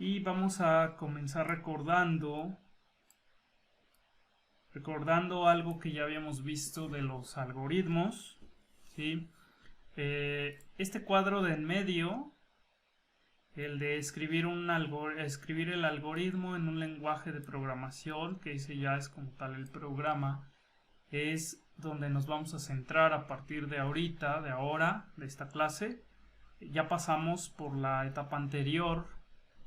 Y vamos a comenzar recordando algo que ya habíamos visto de los algoritmos, ¿sí? Este cuadro de en medio, el de escribir el algoritmo en un lenguaje de programación, que ese ya es como tal el programa, es donde nos vamos a centrar a partir de ahorita, de ahora, de esta clase. Ya pasamos por la etapa anterior,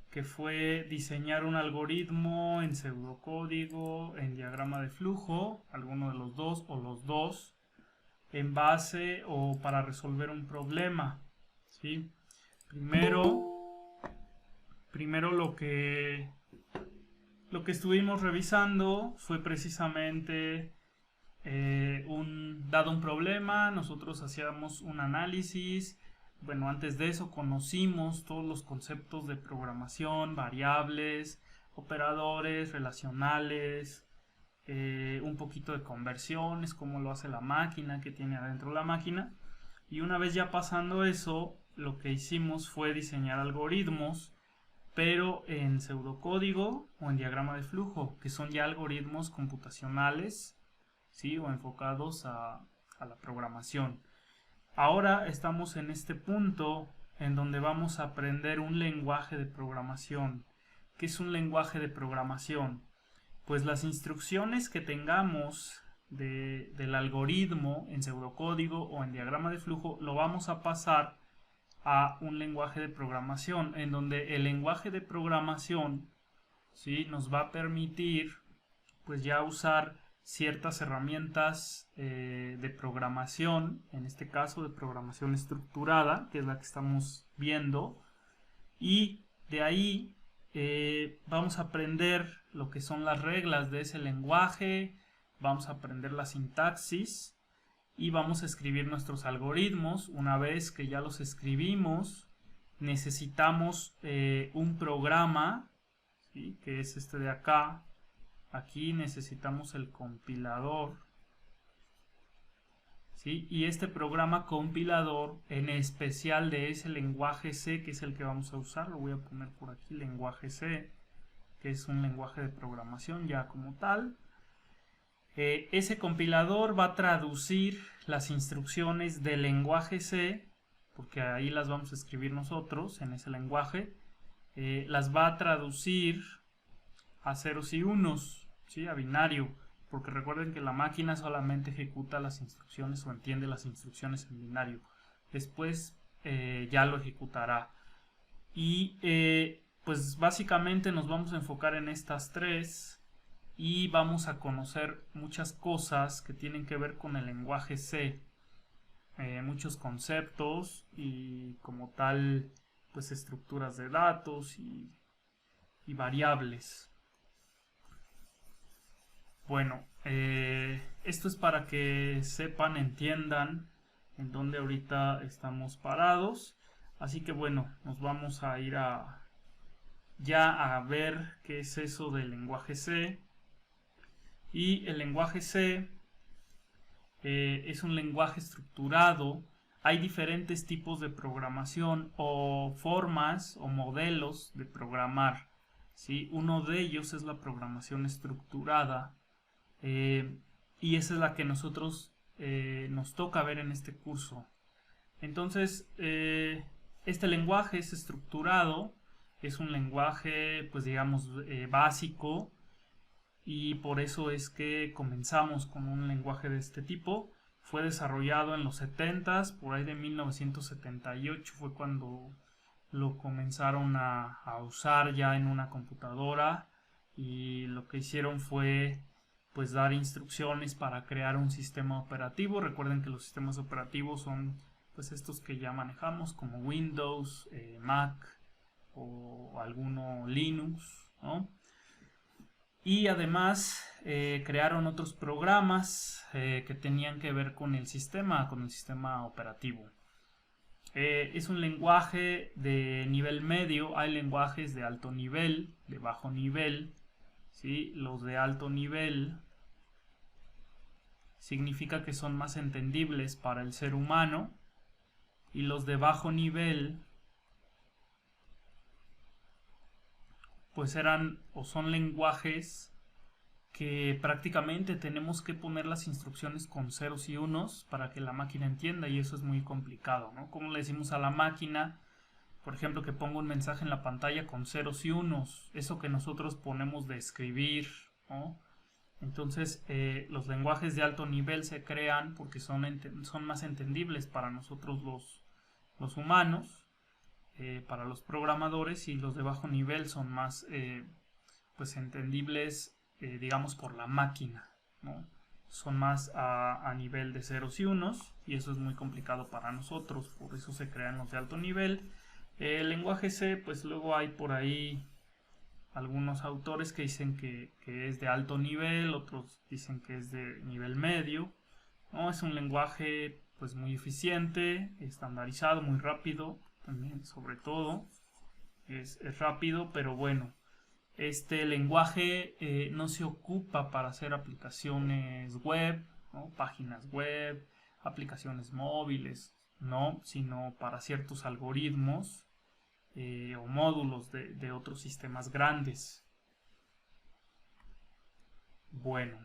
que fue diseñar un algoritmo en pseudocódigo, en diagrama de flujo, alguno de los dos o los dos, en base o para resolver un problema, ¿sí? Primero lo que estuvimos revisando fue precisamente dado un problema, nosotros hacíamos un análisis. Bueno, antes de eso conocimos todos los conceptos de programación, variables, operadores, relacionales, un poquito de conversiones, cómo lo hace la máquina, qué tiene adentro la máquina. Y una vez ya pasando eso, lo que hicimos fue diseñar algoritmos, pero en pseudocódigo o en diagrama de flujo, que son ya algoritmos computacionales, ¿sí? O enfocados a la programación. Ahora estamos en este punto en donde vamos a aprender un lenguaje de programación. ¿Qué es un lenguaje de programación? Pues las instrucciones que tengamos del algoritmo en pseudocódigo o en diagrama de flujo lo vamos a pasar a un lenguaje de programación, en donde el lenguaje de programación, ¿sí?, nos va a permitir pues ya usar ciertas herramientas de programación, en este caso de programación estructurada, que es la que estamos viendo, y de ahí vamos a aprender lo que son las reglas de ese lenguaje, vamos a aprender la sintaxis y vamos a escribir nuestros algoritmos. Una vez que ya los escribimos, necesitamos un programa, ¿sí?, que es este de acá. Aquí necesitamos el compilador, ¿sí? Y este programa compilador, en especial de ese lenguaje C, que es el que vamos a usar, lo voy a poner por aquí, lenguaje C, que es un lenguaje de programación ya como tal. Ese compilador va a traducir las instrucciones del lenguaje C, porque ahí las vamos a escribir nosotros en ese lenguaje. Las va a traducir a ceros y unos, ¿sí?, a binario, porque recuerden que la máquina solamente ejecuta las instrucciones o entiende las instrucciones en binario. Después ya lo ejecutará. Y pues básicamente nos vamos a enfocar en estas tres y vamos a conocer muchas cosas que tienen que ver con el lenguaje C, muchos conceptos y como tal pues estructuras de datos y variables. Bueno, esto es para que sepan, entiendan en dónde ahorita estamos parados. Así que bueno, nos vamos a ir ya a ver qué es eso del lenguaje C. Y el lenguaje C es un lenguaje estructurado. Hay diferentes tipos de programación o formas o modelos de programar, ¿sí? Uno de ellos es la programación estructurada. Y esa es la que nosotros nos toca ver en este curso. Entonces, este lenguaje es estructurado, es un lenguaje, pues digamos, básico, y por eso es que comenzamos con un lenguaje de este tipo. Fue desarrollado en los 70s, por ahí de 1978 fue cuando lo comenzaron a usar ya en una computadora, y lo que hicieron fue pues dar instrucciones para crear un sistema operativo. Recuerden que los sistemas operativos son pues estos que ya manejamos, como Windows, Mac o alguno Linux, ¿no? Y además crearon otros programas que tenían que ver con el sistema operativo. Es un lenguaje de nivel medio. Hay lenguajes de alto nivel, de bajo nivel, ¿sí? Los de alto nivel significa que son más entendibles para el ser humano, y los de bajo nivel pues eran o son lenguajes que prácticamente tenemos que poner las instrucciones con ceros y unos para que la máquina entienda, y eso es muy complicado, ¿no? ¿Cómo le decimos a la máquina, por ejemplo, que ponga un mensaje en la pantalla con ceros y unos? Eso que nosotros ponemos de escribir, ¿no? Entonces, los lenguajes de alto nivel se crean porque son más entendibles para nosotros los humanos, para los programadores, y los de bajo nivel son más pues entendibles, digamos, por la máquina, ¿no? Son más a nivel de ceros y unos, y eso es muy complicado para nosotros, por eso se crean los de alto nivel. El lenguaje C, pues luego hay por ahí algunos autores que dicen que es de alto nivel, otros dicen que es de nivel medio, ¿no? Es un lenguaje pues muy eficiente, estandarizado, muy rápido, también sobre todo es rápido, pero bueno, este lenguaje no se ocupa para hacer aplicaciones web, ¿no? Páginas web, aplicaciones móviles, no, sino para ciertos algoritmos o módulos de otros sistemas grandes. Bueno,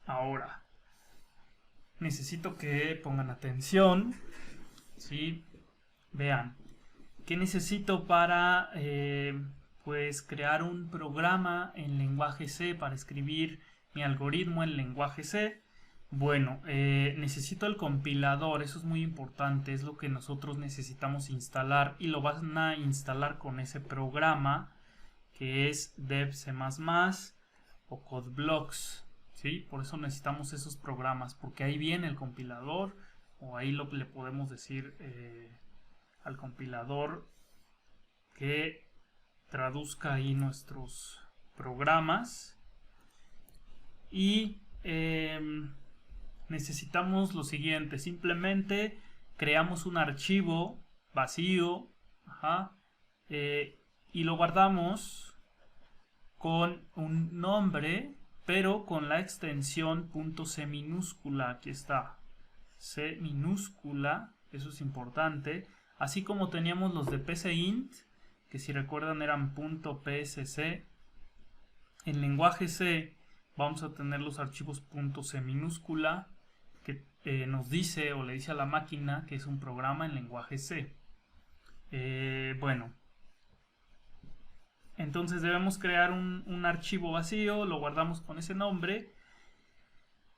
ahora necesito que pongan atención, ¿sí? Vean, ¿qué necesito para pues crear un programa en lenguaje C, para escribir mi algoritmo en lenguaje C? Bueno, necesito el compilador, eso es muy importante, es lo que nosotros necesitamos instalar, y lo van a instalar con ese programa que es Dev C++ o CodeBlocks, ¿sí? Por eso necesitamos esos programas, porque ahí viene el compilador, o ahí le podemos decir al compilador que traduzca ahí nuestros programas. Y necesitamos lo siguiente: simplemente creamos un archivo vacío, y lo guardamos con un nombre, pero con la extensión .c minúscula. Aquí está, C minúscula, eso es importante. Así como teníamos los de PCInt, que si recuerdan eran .psc, en lenguaje C vamos a tener los archivos .c minúscula, que nos dice o le dice a la máquina que es un programa en lenguaje C. Bueno, entonces debemos crear un archivo vacío, lo guardamos con ese nombre,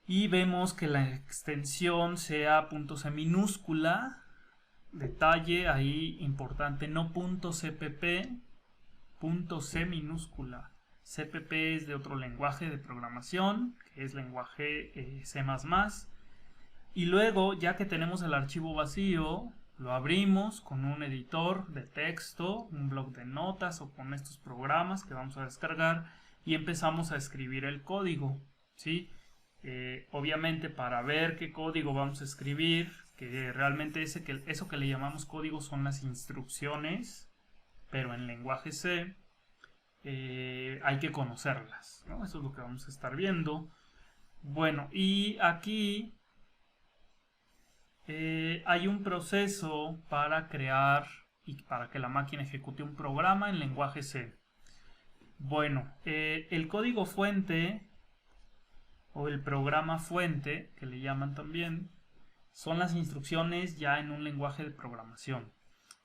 y vemos que la extensión sea .c minúscula. Detalle ahí importante, no .cpp, .c minúscula. CPP es de otro lenguaje de programación, que es lenguaje C++. Y luego, ya que tenemos el archivo vacío, lo abrimos con un editor de texto, un bloc de notas, o con estos programas que vamos a descargar, y empezamos a escribir el código, ¿sí? Obviamente, para ver qué código vamos a escribir, que realmente eso que le llamamos código son las instrucciones, pero en lenguaje C hay que conocerlas, ¿no? Eso es lo que vamos a estar viendo. Bueno, y aquí hay un proceso para crear y para que la máquina ejecute un programa en lenguaje C. Bueno, el código fuente o el programa fuente, que le llaman también, son las instrucciones ya en un lenguaje de programación.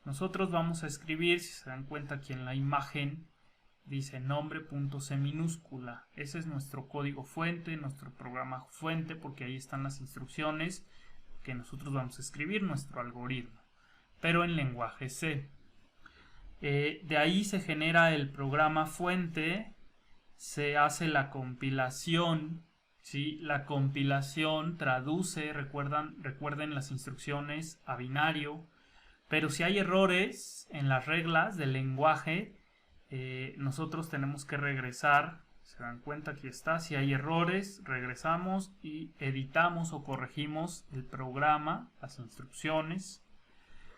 Nosotros vamos a escribir, si se dan cuenta aquí en la imagen, dice nombre.c minúscula. Ese es nuestro código fuente, nuestro programa fuente, porque ahí están las instrucciones que nosotros vamos a escribir, nuestro algoritmo, pero en lenguaje C. De ahí se genera el programa fuente, se hace la compilación, ¿sí? La compilación traduce, recuerden las instrucciones a binario, pero si hay errores en las reglas del lenguaje, nosotros tenemos que regresar. Se dan cuenta, aquí está, si hay errores, regresamos y editamos o corregimos el programa, las instrucciones.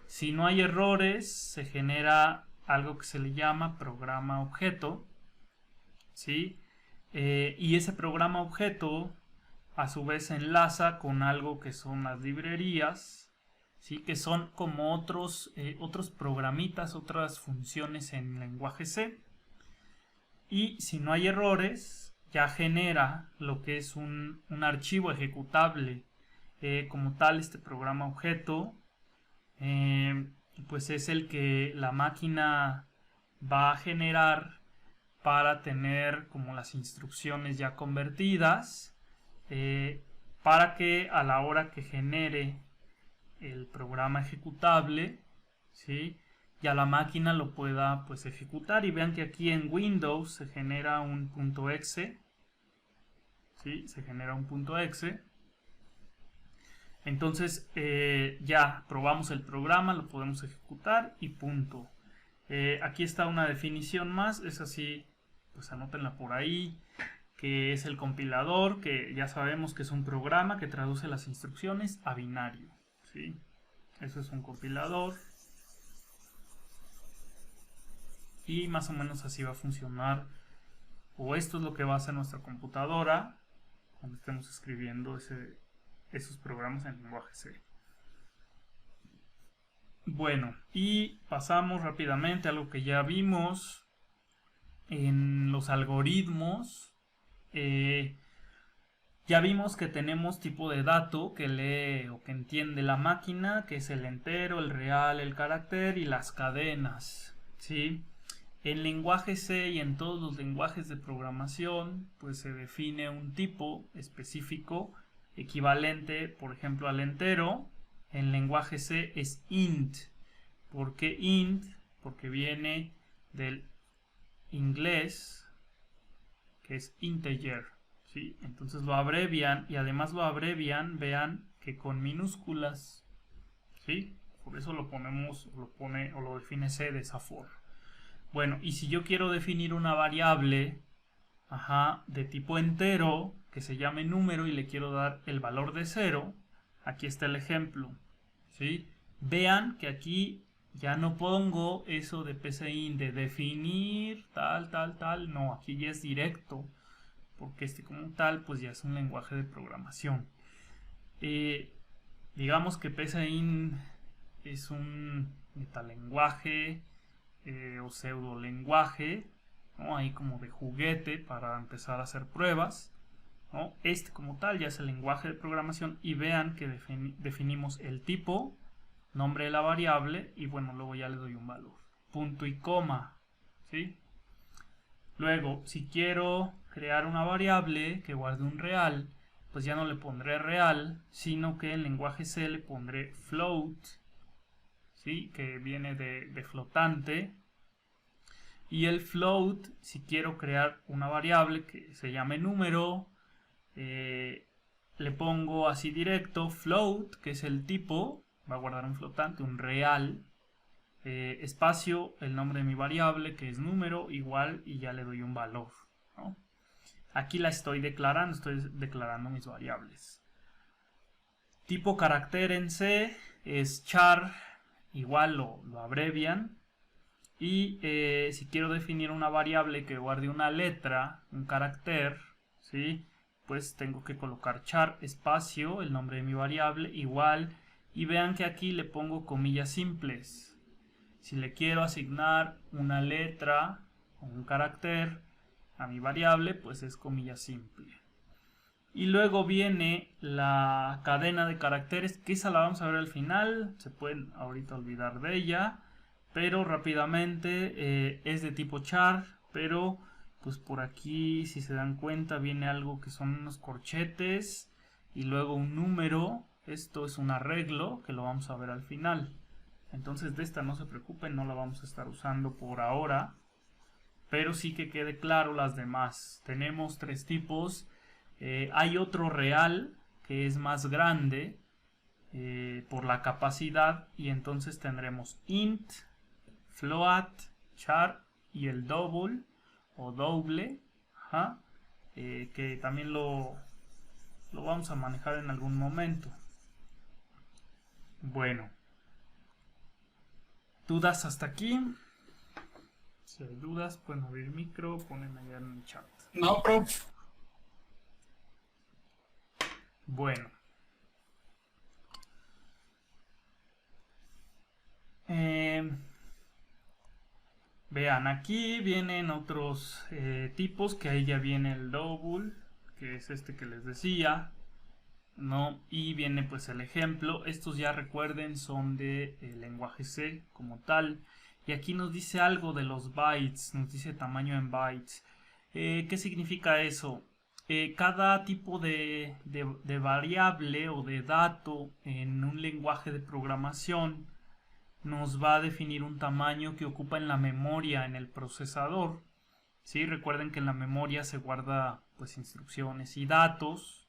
Si no hay errores, se genera algo que se le llama programa objeto, ¿sí? Y ese programa objeto a su vez se enlaza con algo que son las librerías, ¿sí? Que son como otros programitas, otras funciones en lenguaje C. y si no hay errores ya genera lo que es un archivo ejecutable. Como tal, este programa objeto pues es el que la máquina va a generar para tener como las instrucciones ya convertidas, para que a la hora que genere el programa ejecutable, ¿sí?, ya la máquina lo pueda pues ejecutar. Y vean que aquí en Windows se genera un .exe, ¿sí?, se genera un .exe. Entonces ya probamos el programa, lo podemos ejecutar y punto. Aquí está una definición más, es así, pues anótenla por ahí, que es el compilador, que ya sabemos que es un programa que traduce las instrucciones a binario, ¿sí? Eso es un compilador. Y más o menos así va a funcionar, o esto es lo que va a hacer nuestra computadora cuando estemos escribiendo esos programas en lenguaje C. Bueno, y pasamos rápidamente a algo que ya vimos en los algoritmos. Ya vimos que tenemos tipo de dato que lee o que entiende la máquina, que es el entero, el real, el carácter y las cadenas, ¿sí? En lenguaje C y en todos los lenguajes de programación, pues se define un tipo específico equivalente, por ejemplo, al entero. En lenguaje C es int. ¿Por qué int? Porque viene del inglés, que es integer, ¿sí? Entonces lo abrevian, y además lo abrevian, vean que con minúsculas, ¿sí? Por eso lo ponemos, o lo define C de esa forma. Bueno, y si yo quiero definir una variable, de tipo entero, que se llame número, y le quiero dar el valor de 0, aquí está el ejemplo, ¿sí? Vean que aquí ya no pongo eso de PCInt, de definir tal, no, aquí ya es directo, porque como tal, pues ya es un lenguaje de programación. Digamos que PCInt es un metalenguaje, o pseudo lenguaje, ¿no?, ahí como de juguete para empezar a hacer pruebas, ¿no? Este como tal ya es el lenguaje de programación, y vean que definimos el tipo, nombre de la variable, y bueno, luego ya le doy un valor, punto y coma, ¿sí? Luego, si quiero crear una variable que guarde un real, pues ya no le pondré real, sino que en lenguaje C le pondré float, ¿sí?, que viene de flotante. Y el float, si quiero crear una variable que se llame número, le pongo así directo float, que es el tipo, va a guardar un flotante, un real, espacio, el nombre de mi variable, que es número, igual, y ya le doy un valor, ¿no? Aquí la estoy declarando mis variables. Tipo carácter en C es char, igual lo abrevian. Y si quiero definir una variable que guarde una letra, un carácter, ¿sí?, pues tengo que colocar char espacio, el nombre de mi variable, igual, y vean que aquí le pongo comillas simples. Si le quiero asignar una letra o un carácter a mi variable, pues es comilla simple. Y luego viene la cadena de caracteres, que esa la vamos a ver al final, se pueden ahorita olvidar de ella, pero rápidamente es de tipo char, pero pues por aquí, si se dan cuenta, viene algo que son unos corchetes y luego un número. Esto es un arreglo que lo vamos a ver al final. Entonces de esta no se preocupen, no la vamos a estar usando por ahora, pero sí que quede claro las demás. Tenemos tres tipos. Hay otro real que es más grande por la capacidad, y entonces tendremos int, float, char y el double o doble, que también lo vamos a manejar en algún momento. Bueno, ¿dudas hasta aquí? Si hay dudas, pueden abrir micro, ponen allá en el chat. No, prof. Bueno. Vean, aquí vienen otros tipos, que ahí ya viene el double, que es este que les decía, ¿no? Y viene pues el ejemplo. Estos ya recuerden son de lenguaje C como tal. Y aquí nos dice algo de los bytes, nos dice tamaño en bytes. ¿Qué significa eso? Cada tipo de variable o de dato en un lenguaje de programación nos va a definir un tamaño que ocupa en la memoria, en el procesador. ¿Sí? Recuerden que en la memoria se guarda pues instrucciones y datos.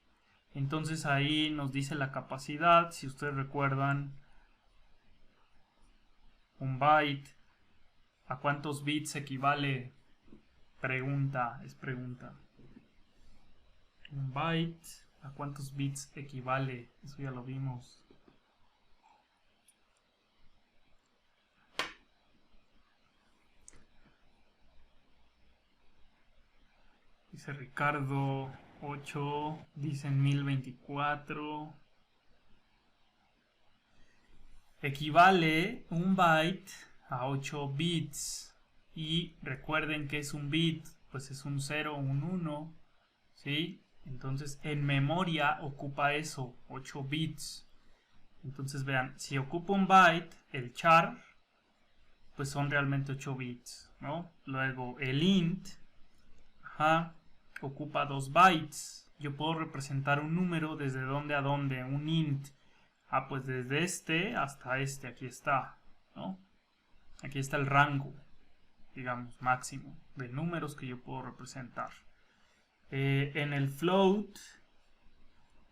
Entonces ahí nos dice la capacidad. Si ustedes recuerdan, un byte, ¿a cuántos bits equivale? Pregunta, es pregunta. Un byte, ¿a cuántos bits equivale? Eso ya lo vimos. Dice Ricardo 8, dicen 1024. Equivale un byte a 8 bits. Y recuerden que es un bit, pues es un 0 o un 1. ¿Sí? Entonces en memoria ocupa eso, 8 bits. Entonces vean, si ocupa un byte, el char, pues son realmente 8 bits, ¿no? Luego el int, ocupa 2 bytes. Yo puedo representar un número desde dónde a dónde, un int. Pues desde este hasta este, aquí está, ¿no? Aquí está el rango, digamos, máximo de números que yo puedo representar. En el float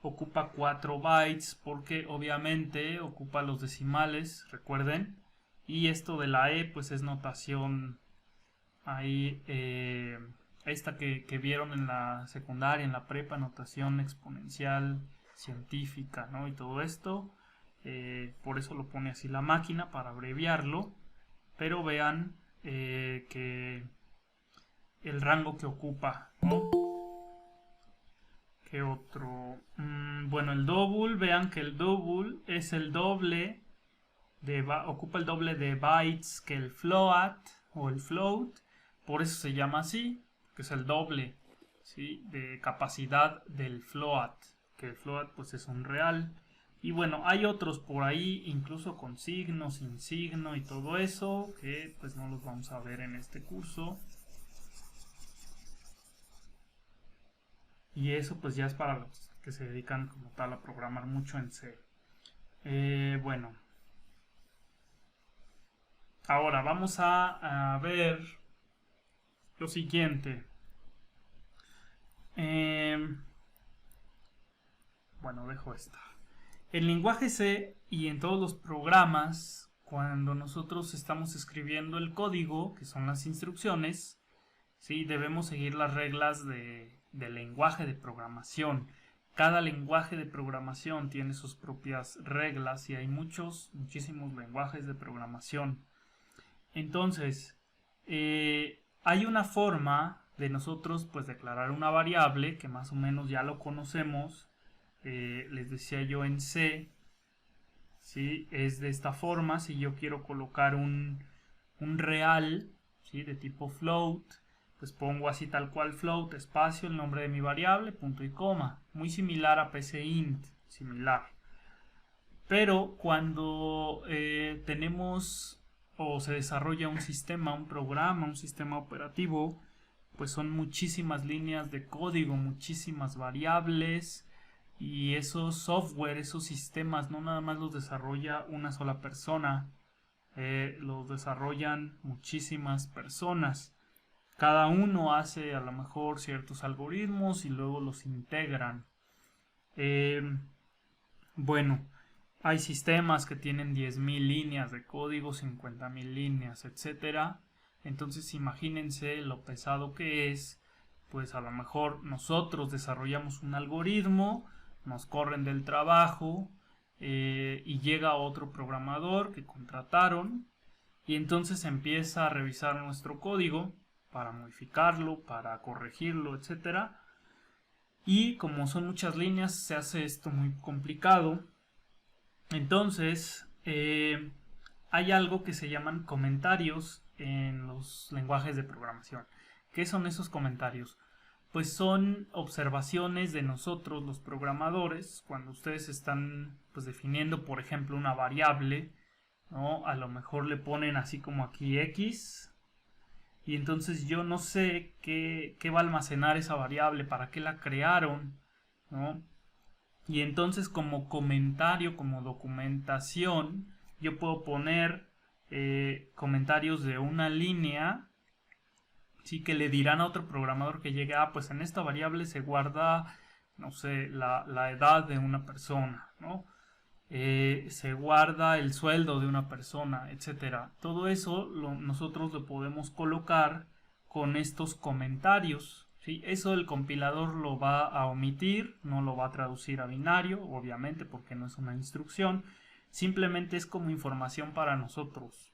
ocupa 4 bytes porque obviamente ocupa los decimales, recuerden. Y esto de la E pues es notación ahí, esta que vieron en la secundaria, en la prepa, notación exponencial científica, ¿no? Y todo esto, por eso lo pone así la máquina, para abreviarlo. Pero vean que el rango que ocupa, ¿no? ¿Qué otro? Bueno, el double, vean que el double es el doble ocupa el doble de bytes que el float o el float, por eso se llama así, que es el doble, ¿sí? De capacidad del float, que el float pues es un real. Y bueno, hay otros por ahí, incluso con signo, sin signo y todo eso, que pues no los vamos a ver en este curso. Y eso pues ya es para los que se dedican como tal a programar mucho en C. Bueno, ahora vamos a ver lo siguiente. Bueno, dejo esta. En lenguaje C y en todos los programas, cuando nosotros estamos escribiendo el código, que son las instrucciones, ¿sí? Debemos seguir las reglas del lenguaje de programación. Cada lenguaje de programación tiene sus propias reglas y hay muchísimos lenguajes de programación. Entonces, hay una forma de nosotros pues declarar una variable que más o menos ya lo conocemos. Les decía yo en C, ¿sí? Es de esta forma. Si yo quiero colocar un real, ¿sí? De tipo float, pues pongo así tal cual float, espacio, el nombre de mi variable, punto y coma. Muy similar a pcint, similar. Pero cuando tenemos o se desarrolla un sistema, un programa, un sistema operativo, pues son muchísimas líneas de código, muchísimas variables, y esos software, esos sistemas, no nada más los desarrolla una sola persona, los desarrollan muchísimas personas. Cada uno hace a lo mejor ciertos algoritmos y luego los integran. Bueno, hay sistemas que tienen 10.000 líneas de código, 50.000 líneas, etcétera. Entonces imagínense lo pesado que es. Pues a lo mejor nosotros desarrollamos un algoritmo, nos corren del trabajo y llega otro programador que contrataron y entonces empieza a revisar nuestro código para modificarlo, para corregirlo, etcétera. Y como son muchas líneas, se hace esto muy complicado. Entonces, hay algo que se llaman comentarios en los lenguajes de programación. ¿Qué son esos comentarios? Pues son observaciones de nosotros los programadores cuando ustedes están pues definiendo, por ejemplo, una variable, ¿no? A lo mejor le ponen así como aquí X, y entonces yo no sé qué va a almacenar esa variable, para qué la crearon, ¿no? Y entonces como comentario, como documentación, yo puedo poner comentarios de una línea, sí, que le dirán a otro programador que llegue, pues en esta variable se guarda, no sé, la edad de una persona, ¿no? Se guarda el sueldo de una persona, etcétera. Todo eso nosotros lo podemos colocar con estos comentarios, ¿sí? Eso el compilador lo va a omitir, no lo va a traducir a binario, obviamente, porque no es una instrucción. Simplemente es como información para nosotros,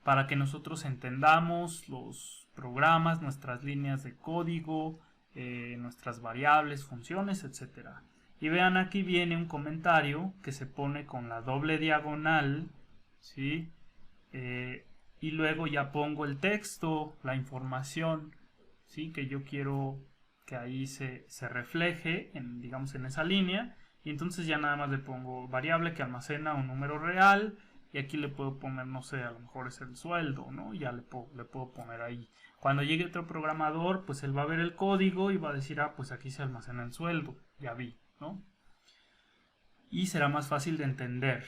para que nosotros entendamos los programas, nuestras líneas de código, nuestras variables, funciones, etcétera. Y vean, aquí viene un comentario que se pone con la doble diagonal, ¿sí? Y luego ya pongo el texto, la información, ¿sí? Que yo quiero que ahí se refleje, digamos, en esa línea. Y entonces ya nada más le pongo variable que almacena un número real. Y aquí le puedo poner, no sé, a lo mejor es el sueldo, ¿no? Ya le puedo poner ahí. Cuando llegue otro programador, pues él va a ver el código y va a decir, pues aquí se almacena el sueldo, ya vi, ¿no? Y será más fácil de entender.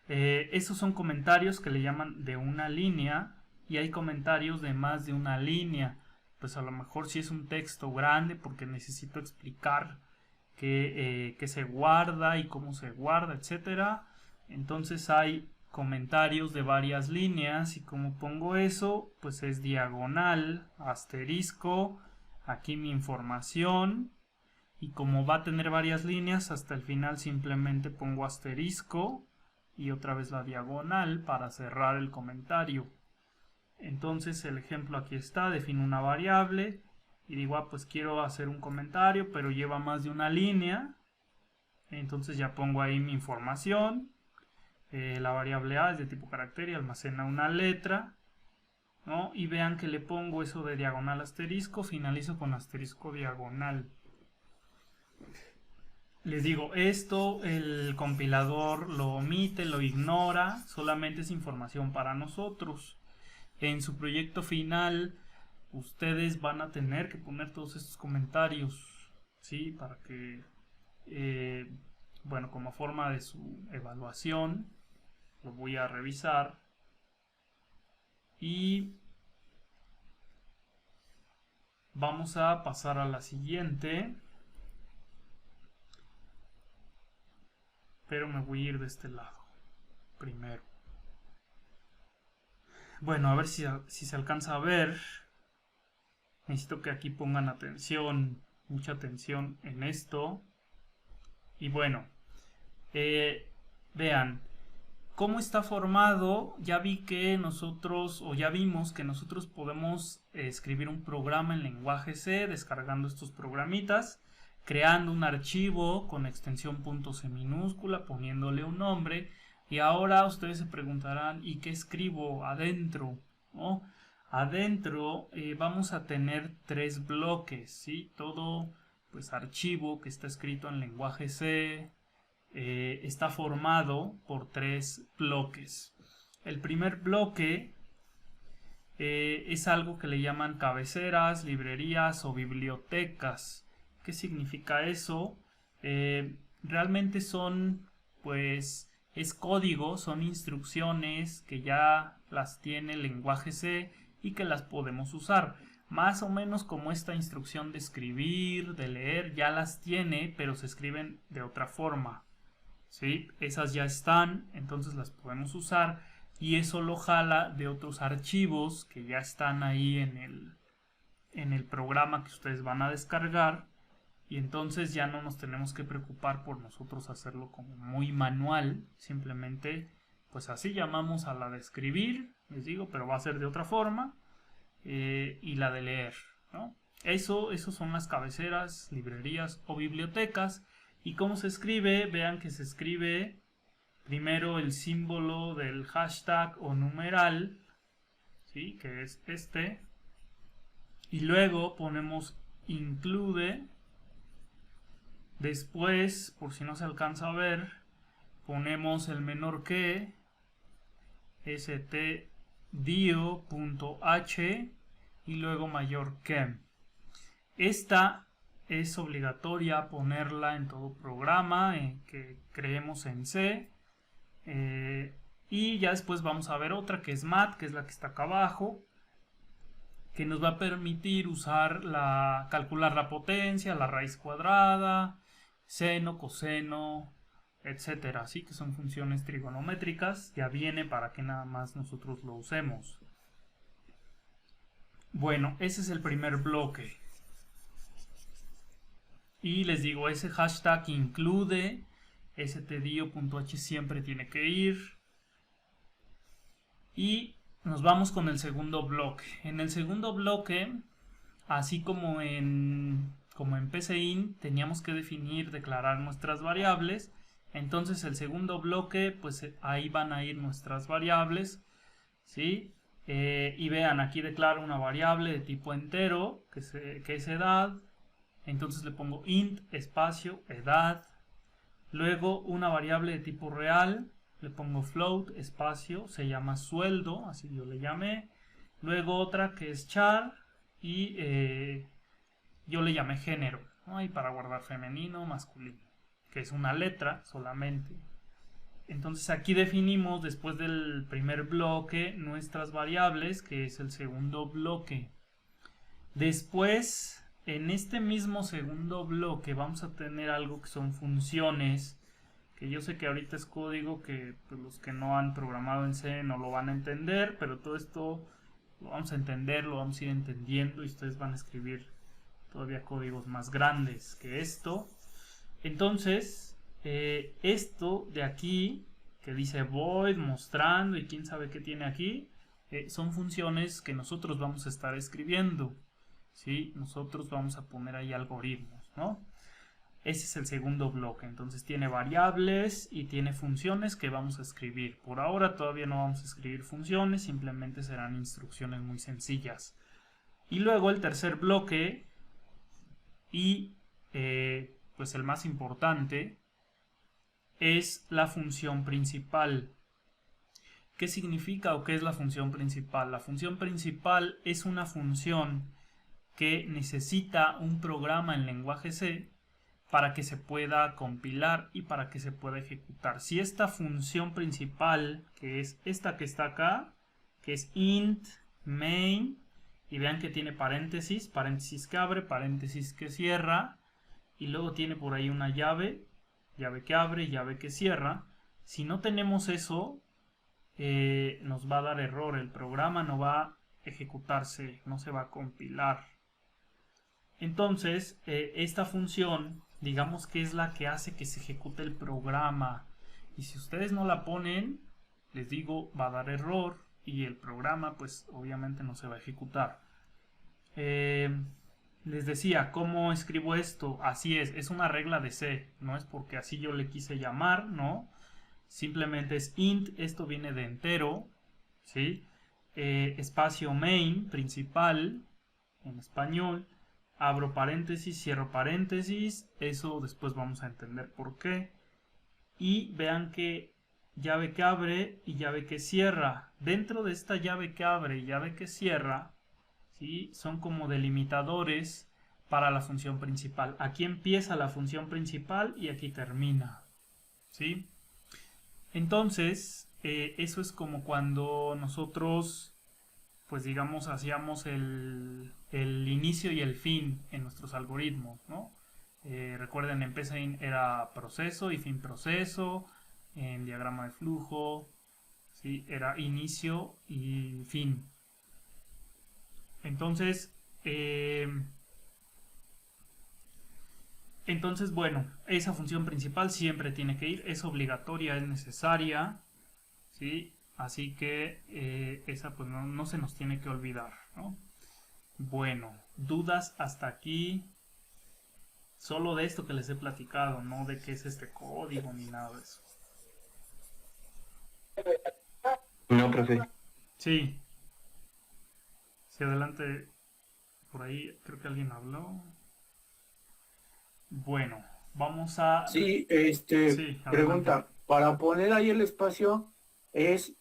Esos son comentarios que le llaman de una línea, y hay comentarios de más de una línea. Pues a lo mejor si es un texto grande porque necesito explicar qué se guarda y cómo se guarda, etcétera. Entonces hay comentarios de varias líneas, y como pongo eso, pues es diagonal, asterisco, aquí mi información, y como va a tener varias líneas, hasta el final simplemente pongo asterisco y otra vez la diagonal para cerrar el comentario. Entonces el ejemplo aquí está, defino una variable y digo, pues quiero hacer un comentario, pero lleva más de una línea. Entonces ya pongo ahí mi información. La variable A es de tipo carácter y almacena una letra, ¿no? Y vean que le pongo eso de diagonal asterisco, finalizo con asterisco diagonal. Les digo, esto el compilador lo omite, lo ignora, solamente es información para nosotros. En su proyecto final, ustedes van a tener que poner todos estos comentarios, ¿sí? Para que, bueno, como forma de su evaluación, lo voy a revisar. Y vamos a pasar a la siguiente. Pero me voy a ir de este lado primero. Bueno, a ver si se alcanza a ver. Necesito que aquí pongan atención, mucha atención en esto. Y bueno, vean cómo está formado. Ya vi que nosotros, o ya vimos que nosotros podemos escribir un programa en lenguaje C descargando estos programitas, creando un archivo con extensión .c minúscula, poniéndole un nombre. Y ahora ustedes se preguntarán, ¿y qué escribo adentro? ¿No? Adentro vamos a tener 3 bloques, ¿sí? Todo pues archivo que está escrito en lenguaje C está formado por 3 bloques. El primer bloque es algo que le llaman cabeceras, librerías o bibliotecas. ¿Qué significa eso? Realmente son, pues, es código, son instrucciones que ya las tiene el lenguaje C y que las podemos usar. Más o menos como esta instrucción de escribir, de leer, ya las tiene, pero se escriben de otra forma, ¿sí? Esas ya están, entonces las podemos usar, y eso lo jala de otros archivos que ya están ahí en el programa que ustedes van a descargar. Y entonces ya no nos tenemos que preocupar por nosotros hacerlo como muy manual. Simplemente, pues así llamamos a la de escribir, les digo, pero va a ser de otra forma. Y la de leer, ¿no? Eso son las cabeceras, librerías o bibliotecas. ¿Y cómo se escribe? Vean que se escribe primero el símbolo del hashtag o numeral, ¿sí? Que es este. Y luego ponemos include. Después, por si no se alcanza a ver, ponemos el menor que stdio.h y luego mayor que. Esta es obligatoria ponerla en todo programa que creemos en C. Y ya después vamos a ver otra que es mat, que es la que está acá abajo, que nos va a permitir calcular la potencia, la raíz cuadrada, seno, coseno, etcétera. Así que son funciones trigonométricas. Ya viene para que nada más nosotros lo usemos. Bueno, ese es el primer bloque. Y les digo, ese hashtag include, stdio.h siempre tiene que ir. Y nos vamos con el segundo bloque. En el segundo bloque, así como en PCInt, teníamos que definir, declarar nuestras variables. Entonces el segundo bloque, pues ahí van a ir nuestras variables, ¿sí? Y vean, aquí declaro una variable de tipo entero, que es edad. Entonces le pongo int, espacio, edad. Luego una variable de tipo real, le pongo float, espacio, se llama sueldo, así yo le llamé. Luego otra que es char y yo le llamé género, ¿no? Y para guardar femenino, masculino, que es una letra solamente. Entonces aquí definimos después del primer bloque nuestras variables, que es el segundo bloque. Después, en este mismo segundo bloque vamos a tener algo que son funciones, que yo sé que ahorita es código que pues, los que no han programado en C no lo van a entender, pero todo esto lo vamos a entender, lo vamos a ir entendiendo y ustedes van a escribir todavía códigos más grandes que esto. Entonces, esto de aquí, que dice void, mostrando y quién sabe qué tiene aquí, son funciones que nosotros vamos a estar escribiendo. ¿Sí? Nosotros vamos a poner ahí algoritmos, ¿no? Ese es el segundo bloque. Entonces tiene variables y tiene funciones que vamos a escribir. Por ahora todavía no vamos a escribir funciones, simplemente serán instrucciones muy sencillas. Y luego el tercer bloque y pues el más importante es la función principal. ¿Qué significa o qué es la función principal? La función principal es una función que necesita un programa en lenguaje C para que se pueda compilar y para que se pueda ejecutar. Si esta función principal, que es esta que está acá, que es int main, y vean que tiene paréntesis, paréntesis que abre, paréntesis que cierra, y luego tiene por ahí una llave, llave que abre, llave que cierra. Si no tenemos eso, nos va a dar error, el programa no va a ejecutarse, no se va a compilar. Entonces, esta función, digamos que es la que hace que se ejecute el programa. Y si ustedes no la ponen, les digo, va a dar error y el programa, pues obviamente no se va a ejecutar. Les decía, ¿cómo escribo esto? Así es una regla de C, no es porque así yo le quise llamar, ¿no? Simplemente es int, esto viene de entero, ¿sí? Espacio main, principal, en español. Abro paréntesis, cierro paréntesis, eso después vamos a entender por qué. Y vean que llave que abre y llave que cierra. Dentro de esta llave que abre y llave que cierra, ¿sí? Son como delimitadores para la función principal. Aquí empieza la función principal y aquí termina, ¿sí? Entonces, eso es como cuando nosotros pues digamos hacíamos el inicio y el fin en nuestros algoritmos, ¿no? Recuerden, en PCInt era proceso y fin proceso, en diagrama de flujo, ¿sí? Era inicio y fin. Entonces, bueno, esa función principal siempre tiene que ir, es obligatoria, es necesaria, ¿sí? Así que esa pues no se nos tiene que olvidar, ¿no? Bueno, dudas hasta aquí. Solo de esto que les he platicado, no de qué es este código ni nada de eso. No, profe. Sí. Sí, adelante. Por ahí creo que alguien habló. Bueno, vamos a... Sí, Sí, adelante. pregunta, para poner ahí el espacio es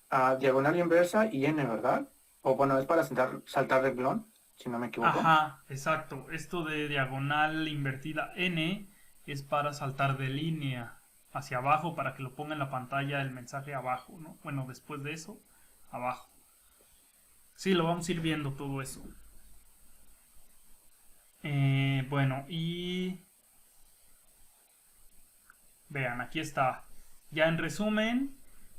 a diagonal inversa y n, ¿verdad? O bueno, es para saltar renglón, si no me equivoco. Ajá, exacto. Esto de diagonal invertida n es para saltar de línea hacia abajo para que lo ponga en la pantalla el mensaje abajo, ¿no? Bueno, después de eso, abajo. Sí, lo vamos a ir viendo todo eso. Bueno, y vean, aquí está. Ya en resumen,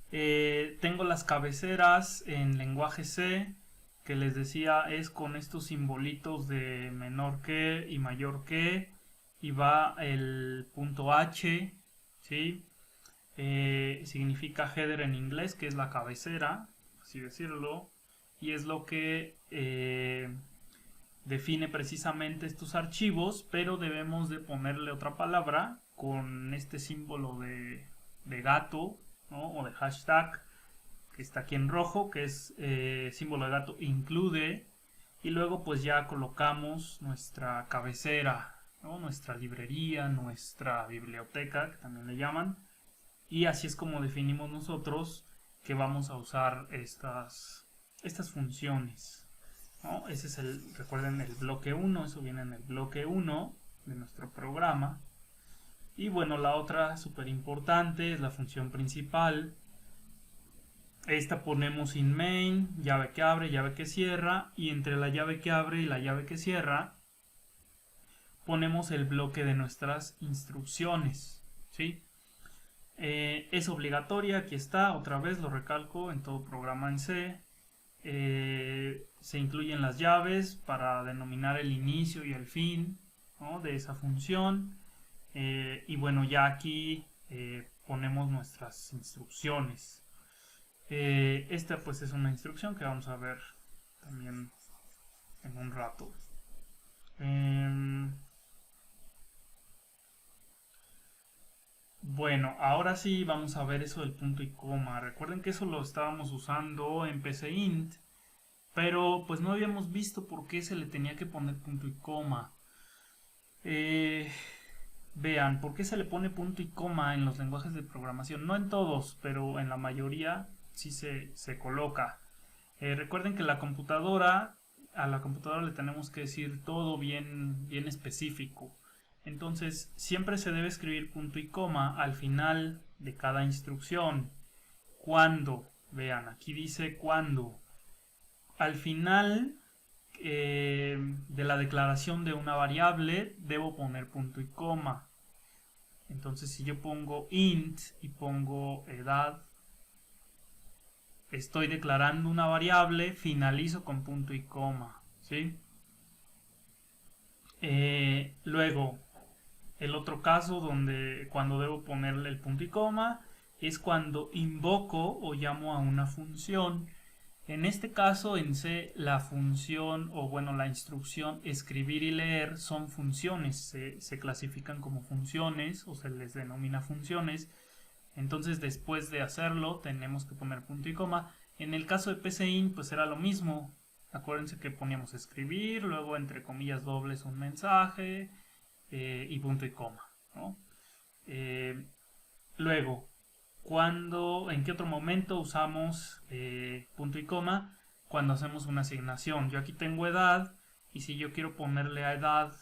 tengo las cabeceras en lenguaje C, que les decía es con estos simbolitos de menor que y mayor que, y va el punto H, ¿sí? Significa header en inglés, que es la cabecera, así decirlo, y es lo que define precisamente estos archivos, pero debemos de ponerle otra palabra con este símbolo de gato, ¿no? O de hashtag que está aquí en rojo, que es símbolo de gato include, y luego pues ya colocamos nuestra cabecera, ¿no? Nuestra librería, nuestra biblioteca, que también le llaman, y así es como definimos nosotros que vamos a usar estas funciones, ¿no? Ese es recuerden, el bloque uno, eso viene en el bloque uno de nuestro programa. Y bueno, la otra súper importante es la función principal. Esta ponemos in main, llave que abre, llave que cierra, y entre la llave que abre y la llave que cierra ponemos el bloque de nuestras instrucciones, ¿sí? Es obligatoria, aquí está, otra vez lo recalco, en todo programa en C. Se incluyen las llaves para denominar el inicio y el fin, ¿no? De esa función. Y bueno, ya aquí ponemos nuestras instrucciones. Esta pues es una instrucción que vamos a ver también en un rato. Bueno, ahora sí vamos a ver eso del punto y coma. Recuerden que eso lo estábamos usando en PCInt, pero pues no habíamos visto por qué se le tenía que poner punto y coma. Eh, Vean, ¿por qué se le pone punto y coma en los lenguajes de programación? No en todos, pero en la mayoría sí se coloca. Recuerden que a la computadora le tenemos que decir todo bien, bien específico. Entonces, siempre se debe escribir punto y coma al final de cada instrucción. Cuando, vean, aquí dice cuando. Al final de la declaración de una variable debo poner punto y coma. Entonces, si yo pongo int y pongo edad, estoy declarando una variable, finalizo con punto y coma, ¿sí? Luego, el otro caso donde cuando debo ponerle el punto y coma es cuando invoco o llamo a una función. En este caso en C la función o bueno la instrucción escribir y leer son funciones, se clasifican como funciones o se les denomina funciones. Entonces después de hacerlo tenemos que poner punto y coma. En el caso de PCInt pues era lo mismo. Acuérdense que poníamos escribir, luego entre comillas dobles un mensaje y punto y coma, ¿no? Luego, ¿en qué otro momento usamos punto y coma? Cuando hacemos una asignación. Yo aquí tengo edad y si yo quiero ponerle a edad,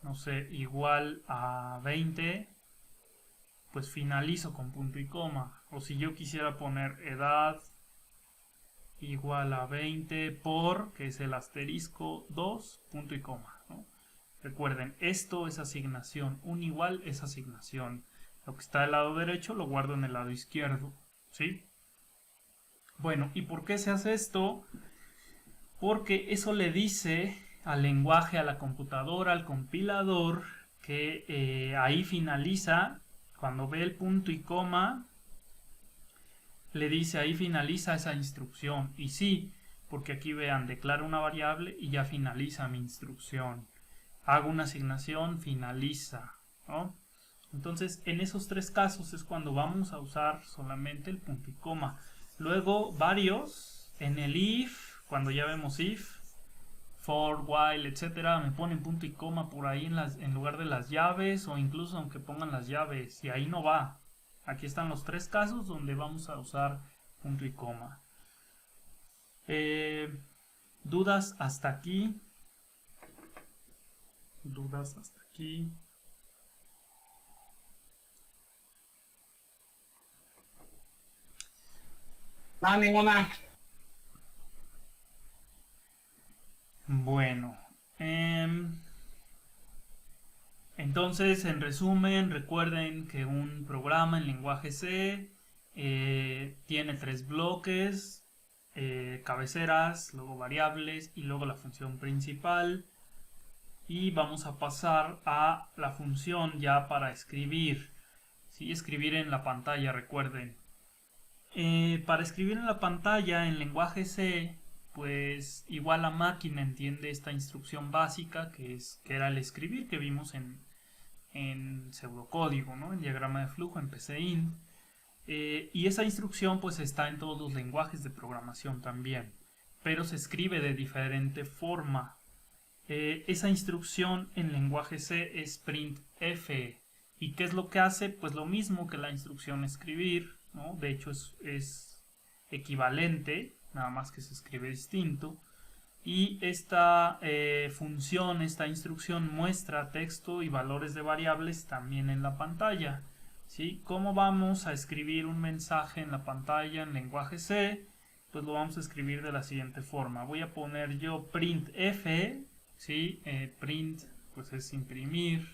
no sé, igual a 20, pues finalizo con punto y coma. O si yo quisiera poner edad igual a 20 por, que es el asterisco 2, punto y coma, ¿no? Recuerden, esto es asignación, un igual es asignación. Lo que está del lado derecho lo guardo en el lado izquierdo, ¿sí? Bueno, ¿y por qué se hace esto? Porque eso le dice al lenguaje, a la computadora, al compilador, que ahí finaliza, cuando ve el punto y coma, le dice ahí finaliza esa instrucción. Y sí, porque aquí vean, declaro una variable y ya finaliza mi instrucción. Hago una asignación, finaliza, ¿no? Entonces, en esos tres casos es cuando vamos a usar solamente el punto y coma. Luego, varios, en el if, cuando ya vemos if, for, while, etcétera, me ponen punto y coma por ahí en lugar de las llaves, o incluso aunque pongan las llaves, y ahí no va. Aquí están los 3 casos donde vamos a usar punto y coma. ¿Dudas hasta aquí? ¿Dudas hasta aquí? No, ninguna. Bueno, entonces, en resumen, recuerden que un programa en lenguaje C tiene 3 bloques, cabeceras, luego variables y luego la función principal. Y vamos a pasar a la función ya para escribir. ¿Sí? Escribir en la pantalla, recuerden. Para escribir en la pantalla en lenguaje C, pues igual la máquina entiende esta instrucción básica que era el escribir que vimos en pseudocódigo, ¿no? En diagrama de flujo, en PCInt. Y esa instrucción pues está en todos los lenguajes de programación también, pero se escribe de diferente forma. Esa instrucción en lenguaje C es printf. ¿Y qué es lo que hace? Pues lo mismo que la instrucción escribir, ¿no? De hecho es equivalente, nada más que se escribe distinto. Y esta función, esta instrucción muestra texto y valores de variables también en la pantalla. ¿Sí? ¿Cómo vamos a escribir un mensaje en la pantalla en lenguaje C? Pues lo vamos a escribir de la siguiente forma. Voy a poner yo printf, ¿sí? Print pues es imprimir,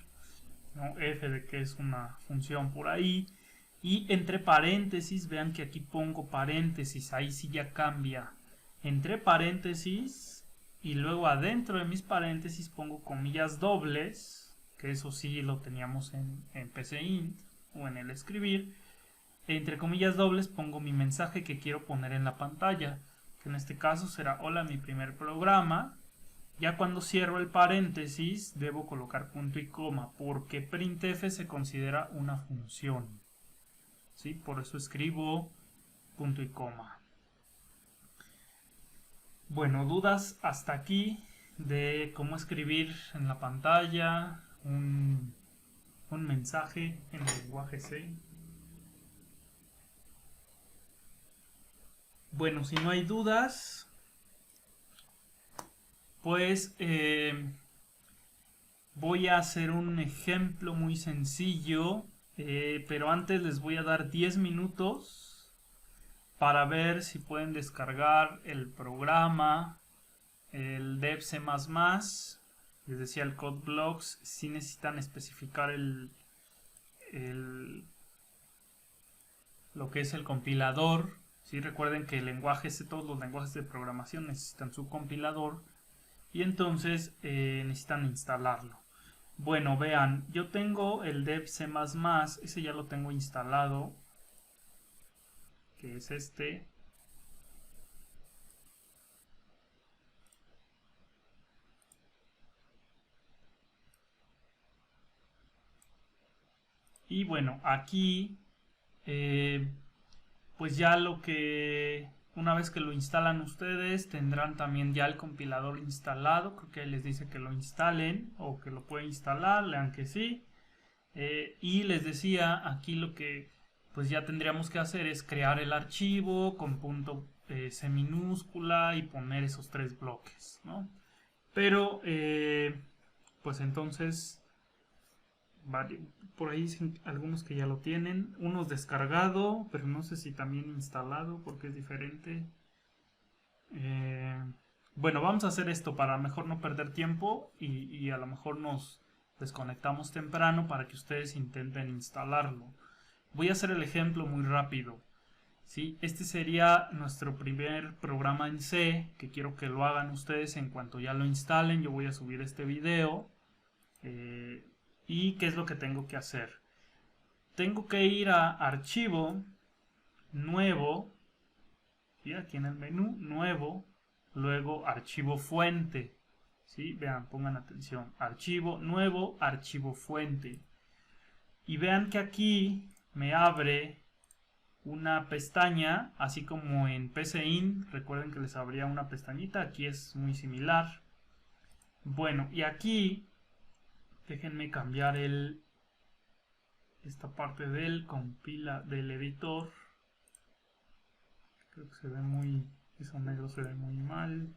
¿no? F de que es una función por ahí. Y entre paréntesis, vean que aquí pongo paréntesis, ahí sí ya cambia. Entre paréntesis y luego adentro de mis paréntesis pongo comillas dobles, que eso sí lo teníamos en PCInt o en el escribir. Entre comillas dobles pongo mi mensaje que quiero poner en la pantalla, que en este caso será hola mi primer programa. Ya cuando cierro el paréntesis debo colocar punto y coma porque printf se considera una función. ¿Sí? Por eso escribo punto y coma. Bueno, dudas hasta aquí de cómo escribir en la pantalla un mensaje en el lenguaje C. Bueno, si no hay dudas, pues voy a hacer un ejemplo muy sencillo, pero antes les voy a dar 10 minutos para ver si pueden descargar el programa, el dev C++. Les decía el code blocks, si necesitan especificar lo que es el compilador. ¿Sí? Recuerden que todos los lenguajes de programación necesitan su compilador y entonces necesitan instalarlo. Bueno, vean, yo tengo el dev C++, ese ya lo tengo instalado, que es este. Y bueno, aquí pues ya una vez que lo instalan ustedes tendrán también ya el compilador instalado. Creo que les dice que lo instalen o que lo pueden instalar, lean que sí. Y les decía aquí lo que pues ya tendríamos que hacer es crear el archivo con punto C minúscula y poner esos 3 bloques, ¿no? Pero pues entonces por ahí algunos que ya lo tienen, unos descargado, pero no sé si también instalado porque es diferente. Bueno, vamos a hacer esto para mejor no perder tiempo y a lo mejor nos desconectamos temprano para que ustedes intenten instalarlo. Voy a hacer el ejemplo muy rápido. ¿Sí? Este sería nuestro primer programa en C, que quiero que lo hagan ustedes en cuanto ya lo instalen. Yo voy a subir este video. ¿Y qué es lo que tengo que hacer? Tengo que ir a archivo, nuevo, y aquí en el menú, nuevo, luego archivo fuente. ¿Sí? Vean, pongan atención. Archivo, nuevo, archivo fuente. Y vean que aquí me abre una pestaña, así como en PCInt, recuerden que les abría una pestañita, aquí es muy similar. Bueno, y aquí déjenme cambiar esta parte del editor. Creo que se ve muy, eso negro se ve muy mal.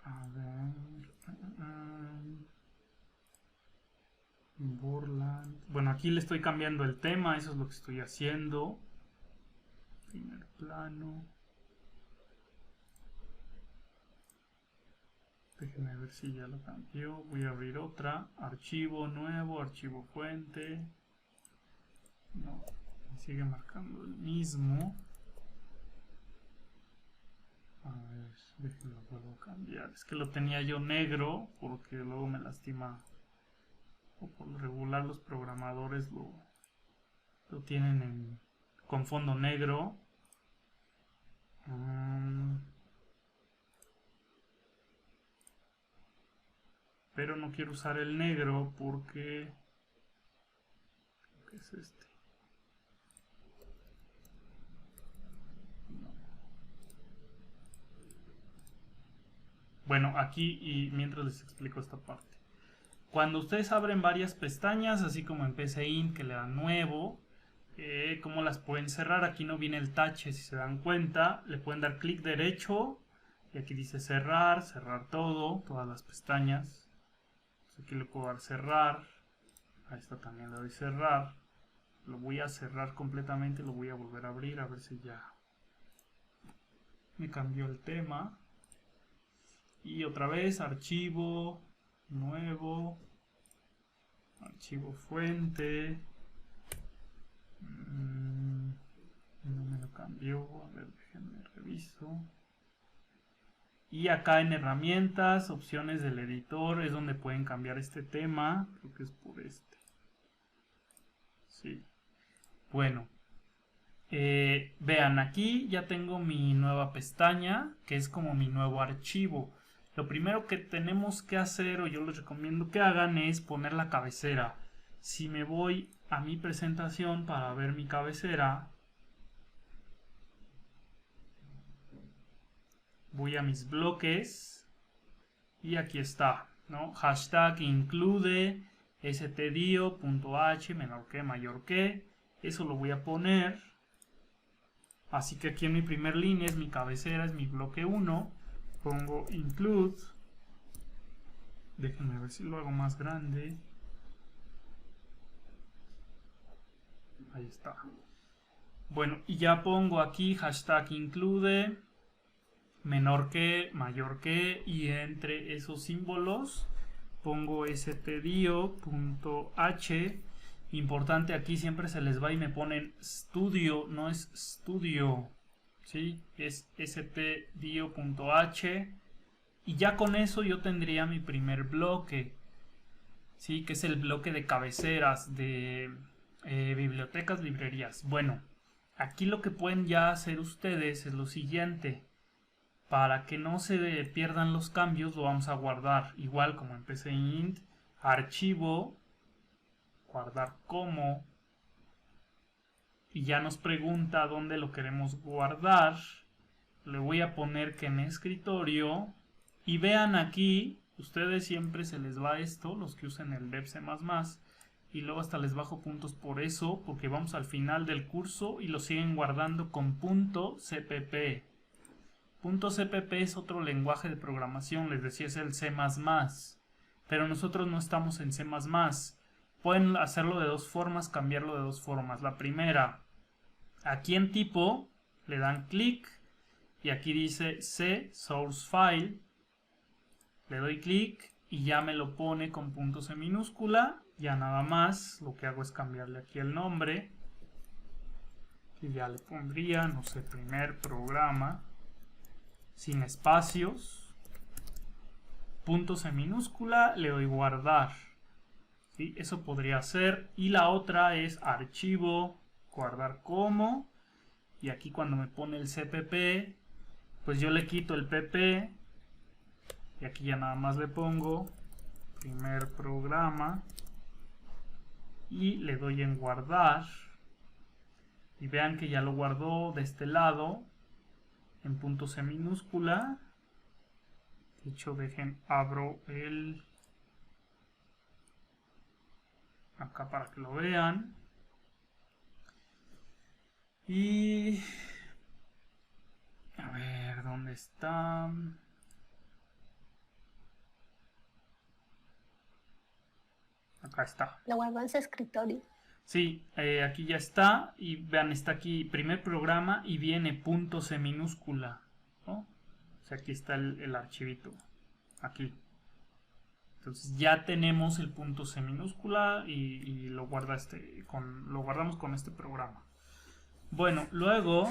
A ver. Borland. Bueno, aquí le estoy cambiando el tema, eso es lo que estoy haciendo. Primer plano. Déjenme ver si ya lo cambió. Voy a abrir otra. Archivo nuevo, archivo fuente. No, me sigue marcando el mismo. A ver, déjenlo, vuelvo a cambiar. Es que lo tenía yo negro porque luego me lastima. O por lo regular los programadores lo tienen con fondo negro. Pero no quiero usar el negro porque... ¿qué es este? No. Bueno, aquí y mientras les explico esta parte. Cuando ustedes abren varias pestañas, así como en PCInt que le dan nuevo, ¿cómo las pueden cerrar? Aquí no viene el tache, si se dan cuenta. Le pueden dar clic derecho y aquí dice cerrar, cerrar todo, todas las pestañas. Entonces aquí le puedo dar cerrar. A esta también le doy cerrar. Lo voy a cerrar completamente, lo voy a volver a abrir a ver si ya me cambió el tema. Y otra vez archivo nuevo, archivo fuente. No me lo cambió, a ver, déjenme reviso. Y acá en herramientas, opciones del editor, es donde pueden cambiar este tema. Creo que es por este. Sí. Bueno. Vean, aquí ya tengo mi nueva pestaña, que es como mi nuevo archivo. Lo primero que tenemos que hacer, o yo les recomiendo que hagan, es poner la cabecera. Si me voy a mi presentación para ver mi cabecera, voy a mis bloques y aquí está, ¿no? Hashtag include stdio.h menor que mayor que. Eso lo voy a poner. Así que aquí en mi primer línea es mi cabecera, es mi bloque 1. Pongo include. Déjenme ver si lo hago más grande. Ahí está. Bueno, y ya pongo aquí hashtag include, menor que, mayor que, y entre esos símbolos pongo stdio.h. Importante, aquí siempre se les va y me ponen studio, no es studio, ¿sí? Es stdio.h. Y ya con eso yo tendría mi primer bloque, ¿sí? Que es el bloque de cabeceras de bibliotecas, librerías. Bueno, aquí lo que pueden ya hacer ustedes es lo siguiente. Para que no se pierdan los cambios, lo vamos a guardar igual como en PCInt, archivo, guardar como, y ya nos pregunta dónde lo queremos guardar. Le voy a poner que en escritorio, y vean aquí, ustedes siempre se les va esto, los que usen el dev C++, y luego hasta les bajo puntos por eso, porque vamos al final del curso y lo siguen guardando con .cpp. .cpp es otro lenguaje de programación, les decía, es el C++, pero nosotros no estamos en C++. Pueden hacerlo de dos formas, cambiarlo de dos formas. La primera, aquí en tipo, le dan clic y aquí dice C source file, le doy clic y ya me lo pone con .c minúscula. Ya nada más, lo que hago es cambiarle aquí el nombre y ya le pondría, no sé, primer programa, sin espacios, .c minúscula, le doy guardar. ¿Sí? Eso podría ser. Y la otra es archivo, guardar como, y aquí cuando me pone el cpp, pues yo le quito el pp y aquí ya nada más le pongo primer programa y le doy en guardar y vean que ya lo guardó de este lado en punto C minúscula. De hecho, abro el acá para que lo vean. Y a ver, ¿dónde está? Acá está. Lo guardo en su escritorio. Sí, aquí ya está. Y vean, está aquí primer programa y viene punto C minúscula, ¿no? O sea, aquí está el archivito. Aquí. Entonces ya tenemos el punto C minúscula y lo guardamos con este programa. Bueno, luego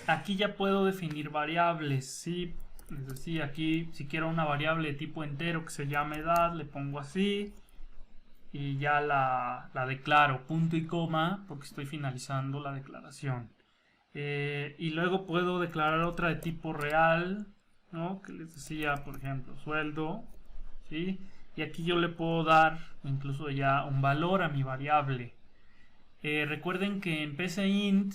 aquí ya puedo definir variables, ¿sí? Les decía aquí, si quiero una variable de tipo entero que se llame edad, le pongo así y ya la declaro, punto y coma, porque estoy finalizando la declaración. Y luego puedo declarar otra de tipo real, ¿no? Que les decía, por ejemplo, sueldo, ¿sí? Y aquí yo le puedo dar incluso ya un valor a mi variable. Recuerden que en PCInt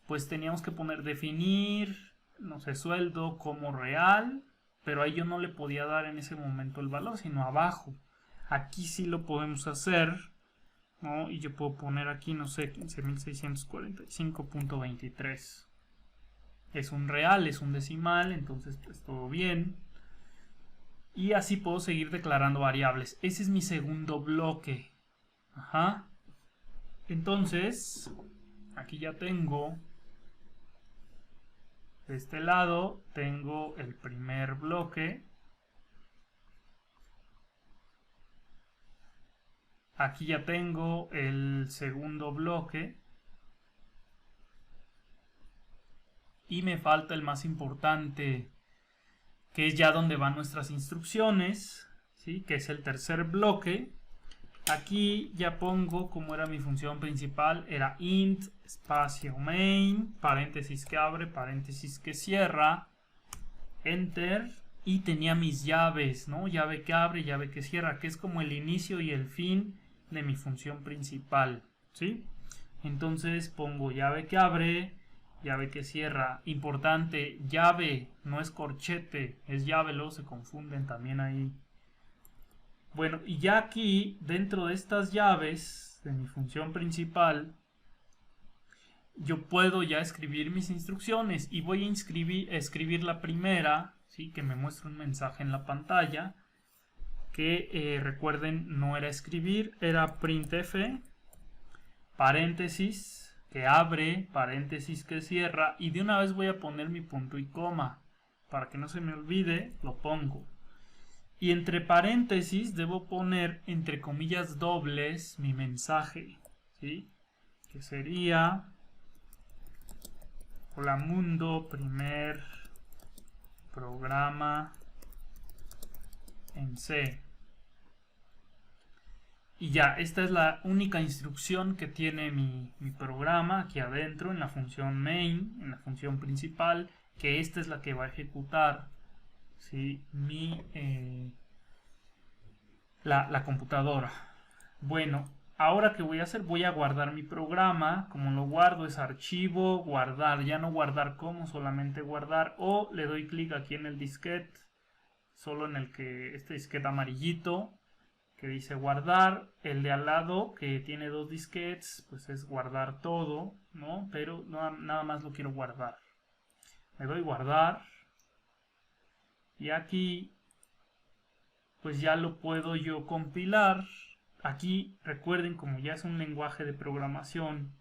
pues teníamos que definir, no sé, sueldo como real, pero ahí yo no le podía dar en ese momento el valor, sino abajo. Aquí sí lo podemos hacer, ¿no? Y yo puedo poner aquí, no sé, 15.645.23. Es un real, es un decimal, entonces pues todo bien. Y así puedo seguir declarando variables. Ese es mi segundo bloque. Ajá. Entonces, aquí ya tengo, de este lado, tengo el primer bloque. Aquí ya tengo el segundo bloque. Y me falta el más importante, que es ya donde van nuestras instrucciones, ¿sí? Que es el tercer bloque. Aquí ya pongo como era mi función principal, era int espacio main, paréntesis que abre, paréntesis que cierra, enter, y tenía mis llaves, ¿no? Llave que abre, llave que cierra, que es como el inicio y el fin de mi función principal, ¿sí? Entonces pongo llave que abre, llave que cierra. Importante, llave no es corchete, es llave, luego se confunden también ahí. Bueno, y ya aquí, dentro de estas llaves de mi función principal, yo puedo ya escribir mis instrucciones y voy a escribir la primera, ¿sí? Que me muestra un mensaje en la pantalla, que recuerden no era escribir, era printf, paréntesis, que abre, paréntesis, que cierra, y de una vez voy a poner mi punto y coma, para que no se me olvide, lo pongo. Y entre paréntesis debo poner entre comillas dobles mi mensaje, ¿sí? Que sería: hola mundo, primer programa en C. Y ya, esta es la única instrucción que tiene mi programa aquí adentro en la función main, en la función principal, que esta es la que va a ejecutar, ¿sí? La computadora. Bueno, ahora que voy a hacer, voy a guardar mi programa. Como lo guardo es archivo, guardar, ya no guardar como, solamente guardar, o le doy clic aquí en el disquete, solo en el que este disquete amarillito que dice guardar. El de al lado que tiene dos disquetes pues es guardar todo, ¿no? Pero nada más lo quiero guardar. Le doy guardar y aquí pues ya lo puedo yo compilar. Aquí recuerden, como ya es un lenguaje de programación,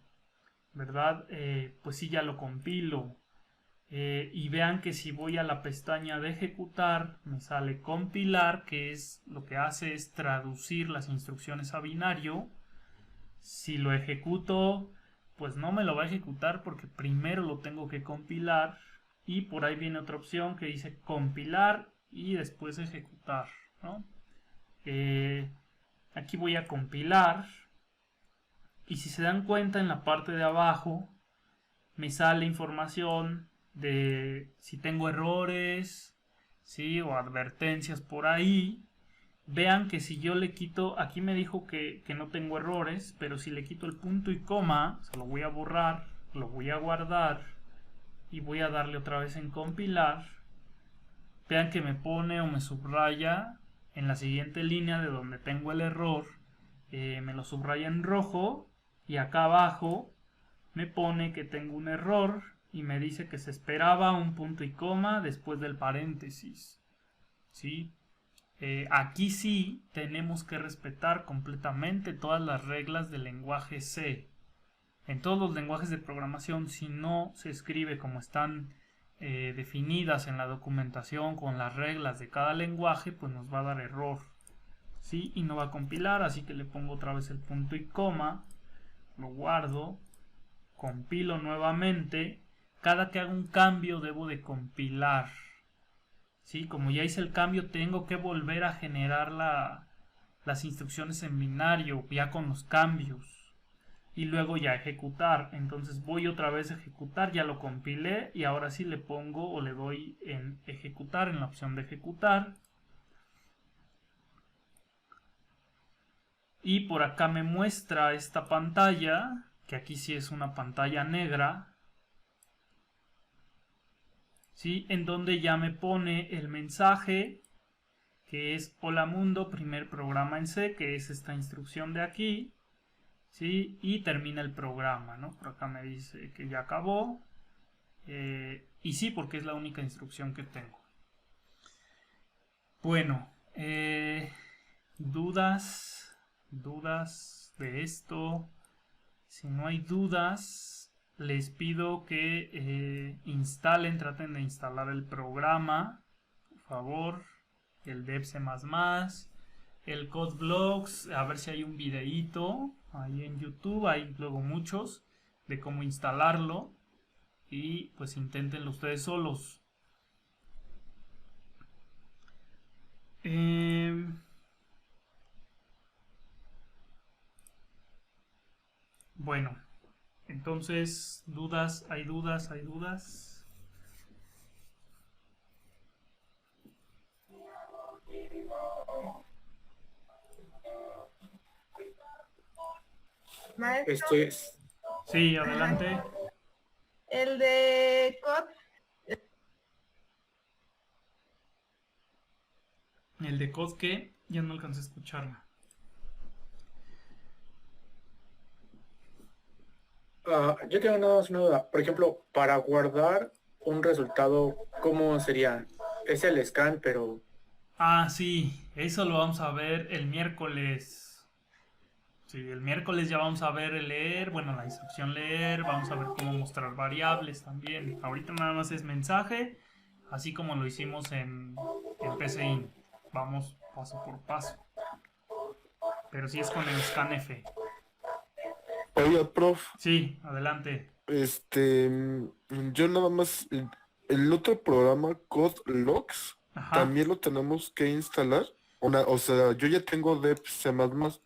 ¿verdad? Pues sí, ya lo compilo. Y vean que si voy a la pestaña de ejecutar, me sale compilar, que es lo que hace es traducir las instrucciones a binario. Si lo ejecuto, pues no me lo va a ejecutar porque primero lo tengo que compilar. Y por ahí viene otra opción que dice compilar y después ejecutar, ¿no? Aquí voy a compilar. Y si se dan cuenta, en la parte de abajo me sale información de si tengo errores, ¿sí? O advertencias por ahí. Vean que si yo le quito, aquí me dijo que no tengo errores, pero si le quito el punto y coma, se lo voy a borrar, lo voy a guardar y voy a darle otra vez en compilar. Vean que me pone o me subraya en la siguiente línea de donde tengo el error, me lo subraya en rojo y acá abajo me pone que tengo un error y me dice que se esperaba un punto y coma después del paréntesis, ¿sí? Aquí sí tenemos que respetar completamente todas las reglas del lenguaje C. En todos los lenguajes de programación, si no se escribe como están definidas en la documentación con las reglas de cada lenguaje, pues nos va a dar error, ¿sí? Y no va a compilar, así que le pongo otra vez el punto y coma, lo guardo, compilo nuevamente. Cada que haga un cambio debo de compilar, ¿sí? Como ya hice el cambio, tengo que volver a generar las instrucciones en binario, ya con los cambios. Y luego ya ejecutar. Entonces voy otra vez a ejecutar, ya lo compilé. Y ahora sí le pongo o le doy en ejecutar, en la opción de ejecutar. Y por acá me muestra esta pantalla, que aquí sí es una pantalla negra, ¿sí? En donde ya me pone el mensaje que es hola mundo, primer programa en C, que es esta instrucción de aquí, ¿sí? Y termina el programa, ¿no? Por acá me dice que ya acabó, y sí, porque es la única instrucción que tengo. Bueno, dudas de esto. Si no hay dudas, les pido que traten de instalar el programa, por favor, el dev C++, el CodeBlocks, a ver si hay un videíto ahí en YouTube, hay luego muchos, de cómo instalarlo, y pues inténtenlo ustedes solos. Bueno, entonces, dudas, hay dudas, hay dudas. Maestro, Este, Sí, adelante. el de COD, El de COD que ya no alcancé a escucharla. yo tengo nada más una duda. Por ejemplo, para guardar un resultado, ¿cómo sería? Es el scan, pero Ah, sí, eso lo vamos a ver el miércoles. Sí, el miércoles ya vamos a ver el leer, bueno, la instrucción leer, vamos a ver cómo mostrar variables también. Ahorita nada más es mensaje, así como lo hicimos en PCInt. Vamos paso por paso. Pero sí es con el scanf. Oiga, prof, Sí, adelante. yo nada más, el otro programa, CodeLogs, Ajá. también lo tenemos que instalar. O sea, yo ya tengo Dev C++,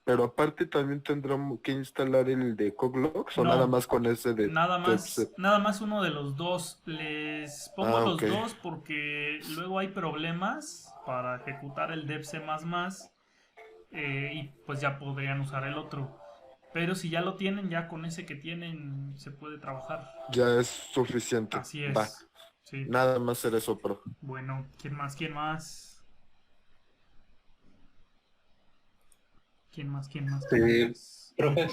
pero aparte también tendremos que instalar el de CodeLogs o No, nada más con ese de nada Dev C. más uno de los dos. Les pongo Ah, los ok. dos porque luego hay problemas para ejecutar el dev C++, y pues ya podrían usar el otro. Pero si ya lo tienen, ya con ese que tienen se puede trabajar. Ya es suficiente. Así Va, es. Sí. nada más hacer eso, prof. Bueno, ¿quién más? ¿Quién más? ¿Quién más? ¿Quién más? ¿Quién más? Profe,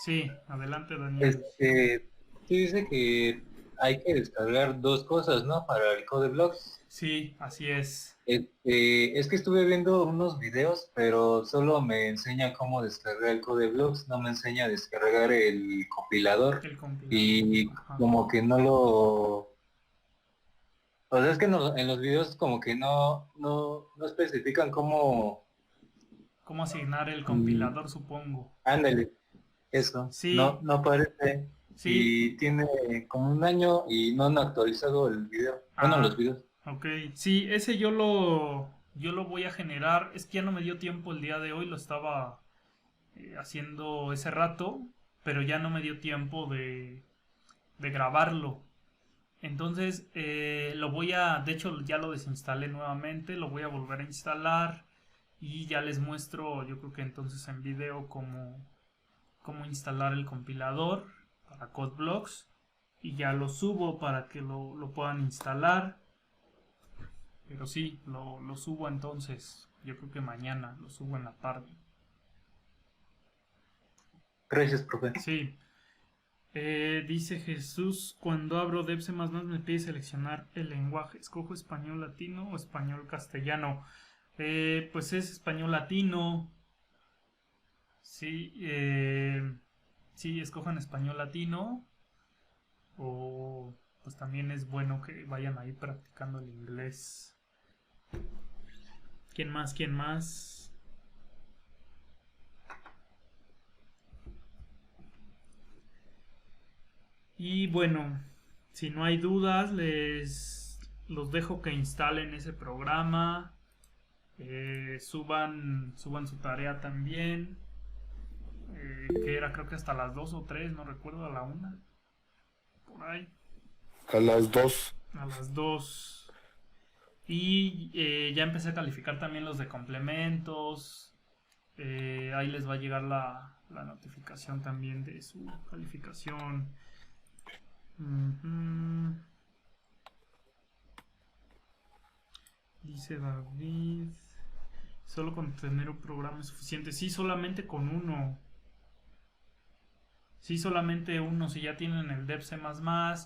Sí, adelante, Daniel. sí dice que hay que descargar dos cosas, ¿no? Para el CodeBlocks. Sí, así es. Es que estuve viendo unos videos, pero solo me enseña cómo descargar el CodeBlocks, no me enseña a descargar el compilador. El compilador. Y Ajá. como que no lo... O sea, es que en los videos como que no especifican cómo... ¿Cómo asignar el compilador, supongo? Ándale, eso. Sí. No aparece. Sí. Y tiene como un año y no han actualizado el video. Bueno, los videos. Ok, sí, ese yo lo voy a generar. Es que ya no me dio tiempo el día de hoy, lo estaba haciendo ese rato, pero ya no me dio tiempo de grabarlo. Entonces de hecho ya lo desinstalé nuevamente, lo voy a volver a instalar y ya les muestro, yo creo que entonces en video cómo instalar el compilador para CodeBlocks y ya lo subo para que lo puedan instalar. Pero sí, lo subo entonces, yo creo que mañana, lo subo en la tarde. Gracias, profe. Sí. Dice Jesús, cuando abro Dev C++ me pide seleccionar el lenguaje. ¿Escojo español latino o español castellano? Pues es español latino. Sí, sí, escojan español latino. O pues también es bueno que vayan ahí practicando el inglés. ¿Quién más? ¿Quién más? Y bueno, si no hay dudas, los dejo que instalen ese programa. Suban su tarea también. Que era creo que hasta las 2 o 3, no recuerdo, a la 1. Por ahí. A las 2. A las 2. Y ya empecé a calificar también los de complementos. Ahí les va a llegar la notificación también de su calificación. Dice David, solo con tener un programa es suficiente. Sí, solamente con uno. Sí, solamente uno. Si ya tienen el Dev C++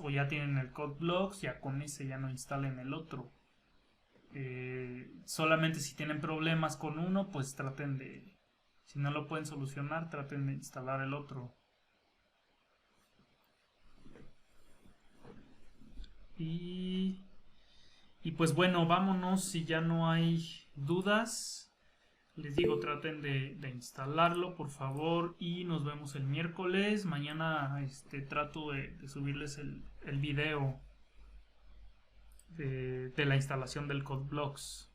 o ya tienen el CodeBlocks, ya con ese ya no instalen el otro. Solamente si tienen problemas con uno, pues traten de, si no lo pueden solucionar, traten de instalar el otro. Y pues bueno, vámonos. Si ya no hay dudas, les digo, traten de instalarlo, por favor. Y nos vemos el miércoles. Mañana trato de subirles el video de la instalación del CodeBlocks.